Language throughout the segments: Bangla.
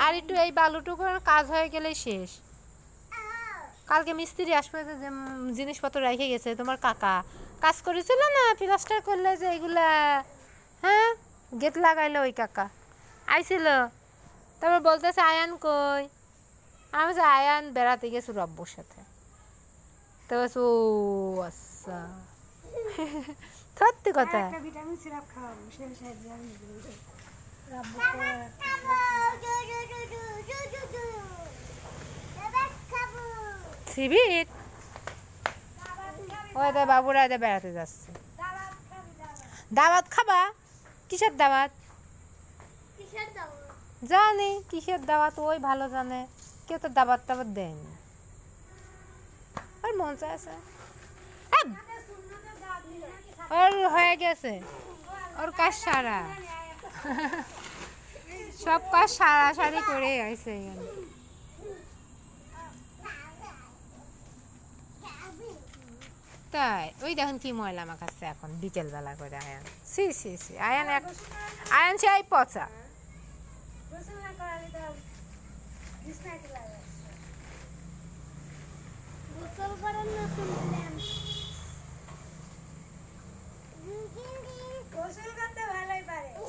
আর একটু এই বালুটুকু কাজ হয়ে গেলেই শেষ। কালকে মিস্ত্রি আসবে, যে জিনিসপত্র রেখে গেছে তোমার কাকা কাজ করেছিল না, প্লাস্টার করলে যে এইগুলা, হ্যাঁ গেট লাগাইলো, ওই কাকা আইছিল। তারপর বলতেছে আয়ান কই, আমি যে আয়ান বেড়াতে গেছি রব্বুর সাথে। তো ও আচ্ছা, সত্যি কথা। বাবুরা বেড়াতে যাচ্ছে। দাওয়াত খাবা? কিসের দাওয়াত? জানি কিসের দাওয়াত, ওই ভালো জানে। কেউ তো দাওয়াত টাবাত দেয়নি। আর মন চাইছে, ওর হয়ে গেছে, ওর কাজ সারা, সব কাজ সারি করে আইছে এখানে। তাই ওই দেখুন কি ময়লা মাখাচ্ছে এখন বিকেল বেলা করে আয়ান। সি সি সি আয়ান আয়ান চাই পচা।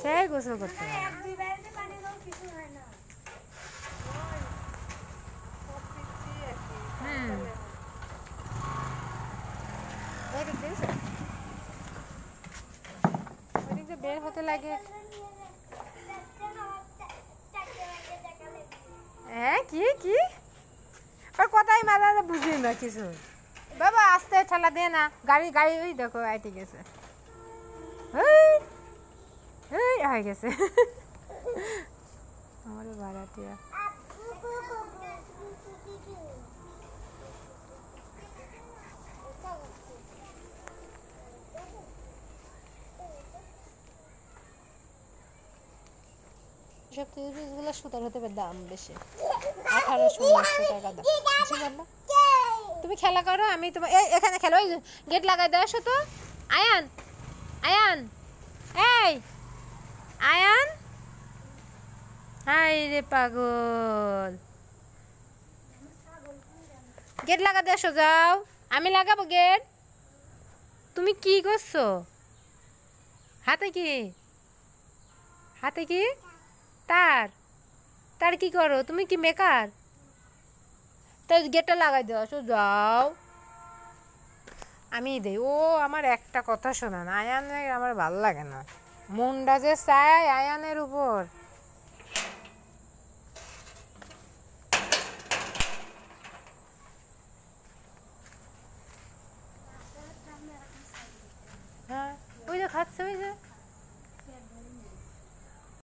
সেই গোসল করতে বের হতে লাগে। হ্যাঁ কি কি ওর কথাই মাঝে মাঝে বুঝি না কিছু। বাবা আস্তে ঠেলা দে না, গাড়ি গাড়ি ওই দেখো আইতে গেছে, হয়ে গেছে আমার ভাড়াটিয়া। সব জিনিসগুলো সুতার হতে দাম বেশি, 1800-1900 টাকা দাম। তুমি খেলা করো, আমি তোমার এখানে খেলো, ওই গেট লাগাই দাও তো। আয়ান আয়ান এই আয়ান, হাই রে পাগল, গেট লাগা দেশো, যাও আমি লাগাবো গেট। তুমি কি করছো হাতে? কি হাতে? কি তার? তার কি করো তুমি? কি মেকার? তাই গেটটা লাগাই দাও, যাও আমি দেই। ও আমার একটা কথা শোনা না, আয়ানের আমার ভাল লাগে না, মনটা যে চায় আয়ানের উপর।